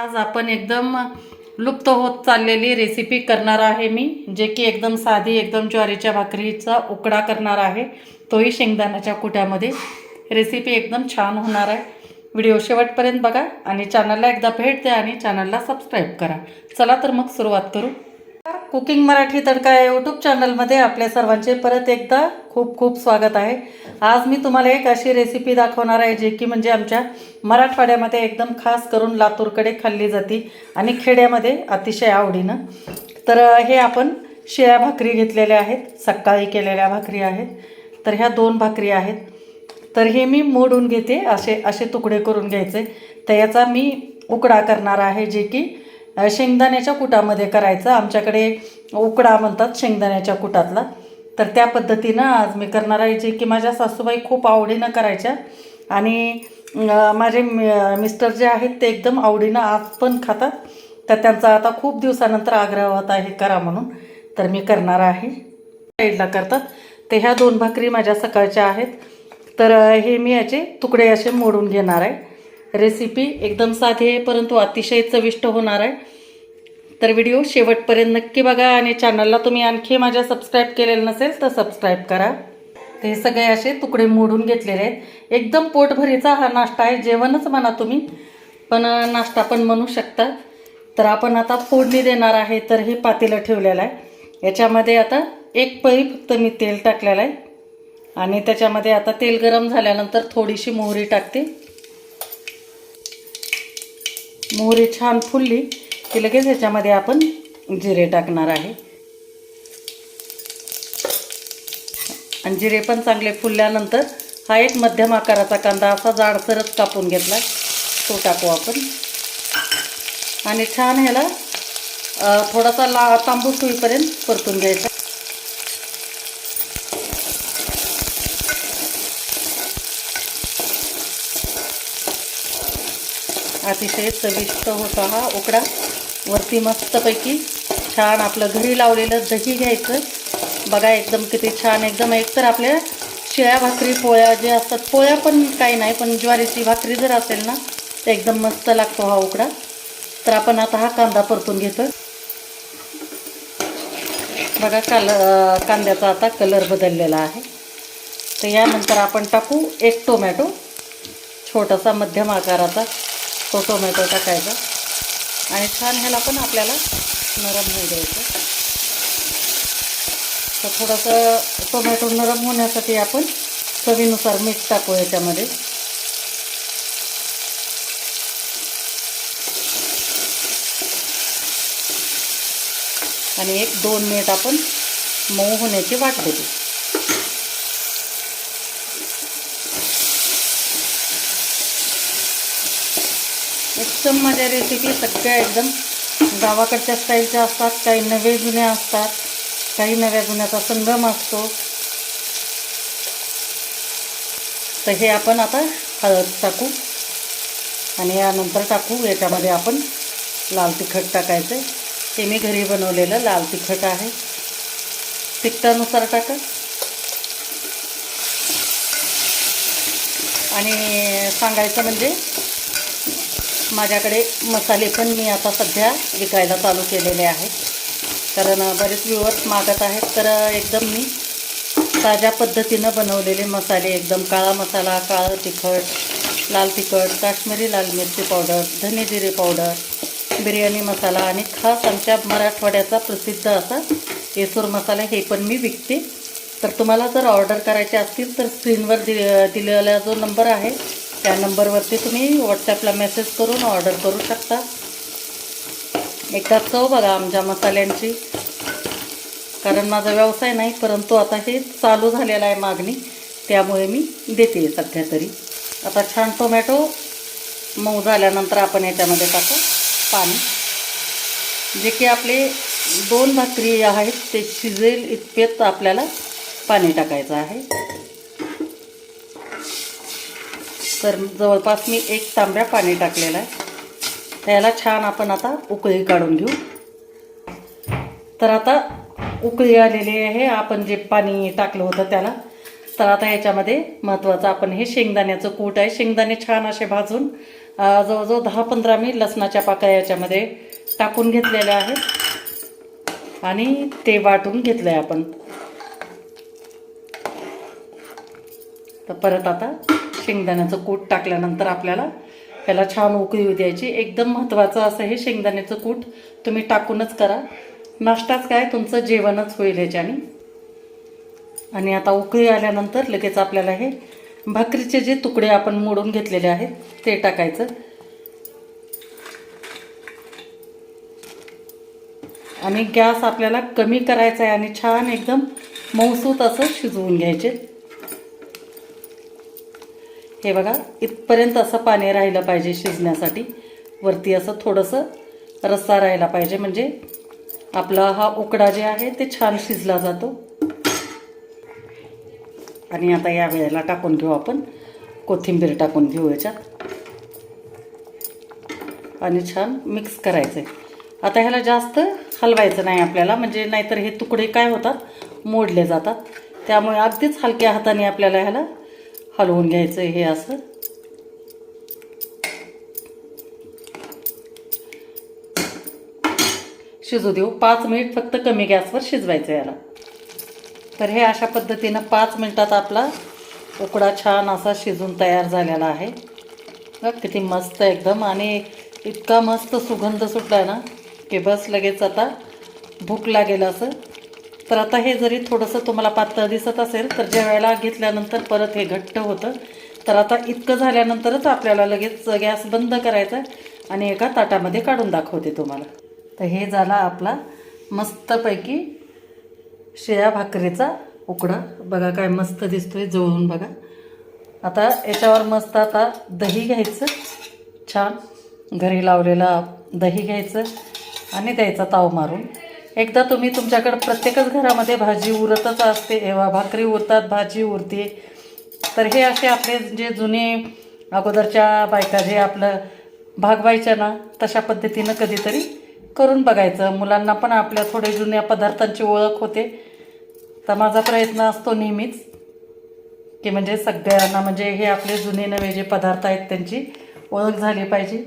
आज आपण एकदम लुप्त होत चाललेली रेसिपी करणार आहे मी, जे की एकदम साधी, एकदम ज्वारीच्या भाकरीचा उकडा करणार आहे, तोही शेंगदाण्याच्या कुट्यामध्ये। रेसिपी एकदम छान होणार आहे। व्हिडिओ शेवटपर्यंत बघा आणि चॅनलला एकदा भेट द्या आणि चॅनलला सबस्क्राईब करा। चला तर मग सुरुवात करू। कुकिंग मराठी तडका या यूट्यूब चॅनलमध्ये आपल्या सर्वांचे परत एकदा खूप खूप स्वागत आहे। आज मी तुम्हाला एक अशी रेसिपी दाखवणार आहे, जे की म्हणजे आमच्या मराठवाड्यामध्ये एकदम खास करून लातूरकडे खाल्ली जाते आणि खेड्यामध्ये अतिशय आवडीनं। तर हे आपण शिळ्या भाकरी घेतलेल्या आहेत, सकाळी केलेल्या भाकरी आहेत। तर ह्या 2 भाकरी आहेत। तर हे मी मोडून घेते, असे असे तुकडे करून घ्यायचे। तर याचा मी उकडा करणार आहे, जे की शेंगदाण्याच्या कुटामध्ये करायचं। आमच्याकडे उकडा म्हणतात शेंगदाण्याच्या कुटातला। तर त्या पद्धतीनं आज मी करणार आहे, जे की माझ्या सासूबाई खूप आवडीनं करायच्या आणि माझे मिस्टर जे आहेत ते एकदम आवडीनं आज पण खातात। तर त्यांचा आता खूप दिवसानंतर आग्रह होता आहे करा म्हणून, तर मी करणार आहे। साईडला करतात। तर ह्या 2 भाकरी माझ्या सकाळच्या आहेत। तर हे मी याचे तुकडे असे मोडून घेणार आहे। रेसिपी एकदम साधी आहे, परंतु अतिशय चविष्ट होणार आहे। तर व्हिडिओ शेवटपर्यंत नक्की बघा आणि चॅनलला तुम्ही आणखी माझ्या सबस्क्राईब केलेलं नसेल तर सबस्क्राईब करा। ते सगळे असे तुकडे मोडून घेतलेले आहेत। एकदम पोटभरीचा हा नाश्ता आहे, जेवणच म्हणा तुम्ही, पण नाश्ता पण म्हणू शकता। तर आपण आता फोडणी देणार आहे। तर हे पातेलं ठेवलेलं आहे, याच्यामध्ये आता 1 पळी फक्त मी तेल टाकलेलं आहे आणि त्याच्यामध्ये आता तेल गरम झाल्यानंतर थोडीशी मोहरी टाकते। मोहरी छान फुलली की लगेच ह्याच्यामध्ये आपण जिरे टाकणार आहे आणि जिरे पण चांगले फुलल्यानंतर हा एक मध्यम आकाराचा कांदा असा जाडसरच कापून घेतला, तो टाकू आपण आणि छान ह्याला थोडासा तांबूस होईपर्यंत परतून घ्यायचा। अतिशय चविष्ट होता हा उकडा। वरती मस्तपैकी छान आपलं घरी लावलेलं दही घ्यायचं बघा, एकदम किती छान। एकदम एकतर आपल्या शिळ्या भाकरी पोळ्या जे असतात, पोळ्या पण काही नाही, पण ज्वारीची भाकरी जर असेल ना तर एकदम मस्त लागतो हा उकडा। तर आपण आता हा कांदा परतून घेतो बघा, कांद्याचा आता कलर बदललेला आहे। तर यानंतर आपण टाकू 1 टोमॅटो, छोटासा मध्यम आकाराचा तो टोमॅटो टाकायचा आणि छान ह्याला पण आपल्याला नरम होऊ द्यायचं। तर थोडंसं टोमॅटो नरम होण्यासाठी आपण चवीनुसार मीठ टाकू याच्यामध्ये आणि 1-2 मिनिट आपण मऊ होण्याची वाट देऊ। एकदम माझ्या रेसिपी सगळ्या एकदम गावाकडच्या स्टाईलच्या असतात, काही नवे जुन्या असतात, काही नव्या जुन्याचा संगम असतो। तर हे आपण आता हळद टाकू आणि यानंतर टाकू याच्यामध्ये आपण लाल तिखट टाकायचं। हे मी घरी बनवलेलं लाल तिखट आहे, तिखटानुसार टाका। आणि सांगायचं म्हणजे माझ्याकडे मसाले पण मी आता सध्या विकायला चालू केलेले आहेत, कारण बरेच व्ह्यूअर्स मागत आहेत। तर एकदम मी ताज्या पद्धतीनं बनवलेले मसाले, एकदम काळा मसाला, काळं तिखट, लाल तिखट, काश्मीरी लाल मिरची पावडर, धने जिरे पावडर, बिर्याणी मसाला आणि खास आमच्या मराठवाड्याचा प्रसिद्ध असा येसूर मसाला, हे पण मी विकते। तर तुम्हाला जर ऑर्डर करायचे असतील तर स्क्रीनवर दिलेला जो नंबर आहे त्या नंबरवरती तुम्ही व्हॉट्सॲपला मेसेज करून ऑर्डर करू शकता। एकदा चव बघा आमच्या मसाल्यांची, कारण माझा व्यवसाय नाही, परंतु आता हे चालू झालेला आहे मागणी, त्यामुळे मी देते सध्या तरी। आता छान टोमॅटो मऊ झाल्यानंतर आपण याच्यामध्ये टाकू पाणी, जे की आपले 2 भाकरी आहेत ते शिजेल इतकेच आपल्याला पाणी टाकायचं आहे। तर जवळपास मी 1 तांब्या पाणी टाकलेलं आहे। त्याला छान आपण आता उकळी काढून घेऊ। तर आता उकळी आलेली आहे, आपण जे पाणी टाकलं होतं त्याला। तर आता ह्याच्यामध्ये महत्त्वाचं आपण हे शेंगदाण्याचं कूट आहे, शेंगदाणे छान असे भाजून जवळजवळ 10-15 मी लसणाच्या पाकळ्या याच्यामध्ये टाकून घेतलेल्या आहेत आणि ते वाटून घेतलं आहे आपण. तर परत आता शेंगदाण्याचं कूट टाकल्यानंतर आपल्याला ह्याला छान उकळी द्यायची. एकदम महत्त्वाचं असं हे शेंगदाण्याचं कूट तुम्ही टाकूनच करा. नाश्ताच काय तुमचं जेवणच होईल ह्याच्याने. आणि आता उकळी आल्यानंतर लगेच आपल्याला हे भाकरीचे जे तुकडे आपण मोडून घेतलेले आहेत ते टाकायचं आणि गॅस आपल्याला कमी करायचा आहे आणि छान एकदम मऊसूत असं शिजवून घ्यायचे. हे बघा इथपर्यंत असं पाणी राहिलं पाहिजे शिजण्यासाठी. वरती असं थोडंसं रस्सा राहिला पाहिजे म्हणजे आपला हा उकडा जे आहे ते छान शिजला जातो. आणि आता या वेळेला टाकून घेऊ आपण कोथिंबीर टाकून घेऊ याच्यात आणि छान मिक्स करायचं आहे. आता ह्याला जास्त हलवायचं नाही आपल्याला म्हणजे नाहीतर हे तुकडे काय होतात मोडले जातात. त्यामुळे अगदीच हलक्या हाताने आपल्याला ह्याला हलवून घ्यायचं हे असं. शिजू देऊ 5 मिनिट फक्त कमी गॅसवर शिजवायचं याला. तर हे अशा पद्धतीनं 5 मिनिटात आपला उकडा छान असा शिजून तयार झालेला आहे. किती मस्त एकदम आणि इतका मस्त सुगंध सुटला ना की बस लगेच आता भूक लागेल असं. तर आता हे जरी थोडंसं तुम्हाला पातळ दिसत असेल तर ज्या वेळेला घेतल्यानंतर परत हे घट्ट होतं. तर आता इतकं झाल्यानंतरच आपल्याला लगेच गॅस बंद करायचा आणि एका ताटामध्ये काढून दाखवते तुम्हाला. तर हे झाला आपला मस्तपैकी शिळ्या भाकरीचा उकडा. बघा काय मस्त दिसतोय जवळून बघा. आता याच्यावर मस्त आता दही घ्यायचं छान घरी लावलेला दही घ्यायचं आणि द्यायचा ताव मारून. एकदा तुम्ही तुमच्याकडं प्रत्येकच घरामध्ये भाजी उरतच असते भाकरी उरतात भाजी उरते. तर हे असे आपले जे जुने अगोदरच्या बायका जे आपलं भागवायच्या ना तशा पद्धतीनं कधीतरी करून बघायचं. मुलांना पण आपल्या थोडे जुन्या पदार्थांची ओळख होते. तर माझा प्रयत्न असतो नेहमीच की म्हणजे सगळ्यांना म्हणजे हे आपले जुने नवे जे पदार्थ आहेत त्यांची ओळख झाली पाहिजे.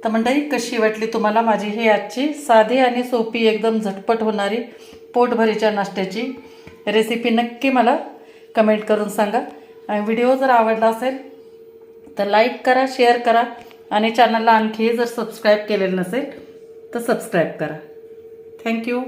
तर मंडळी कशी वाटली तुम्हाला माझी ही आजची साधी आणि सोपी एकदम झटपट होणारी पोटभरीच्या नाश्त्याची रेसिपी नक्की मला कमेंट करून सांगा. आणि व्हिडिओ जर आवडला असेल तर लाईक करा शेअर करा आणि चॅनलला आणखी जर सबस्क्राईब केलेलं नसेल तर सबस्क्राईब करा. थँक्यू.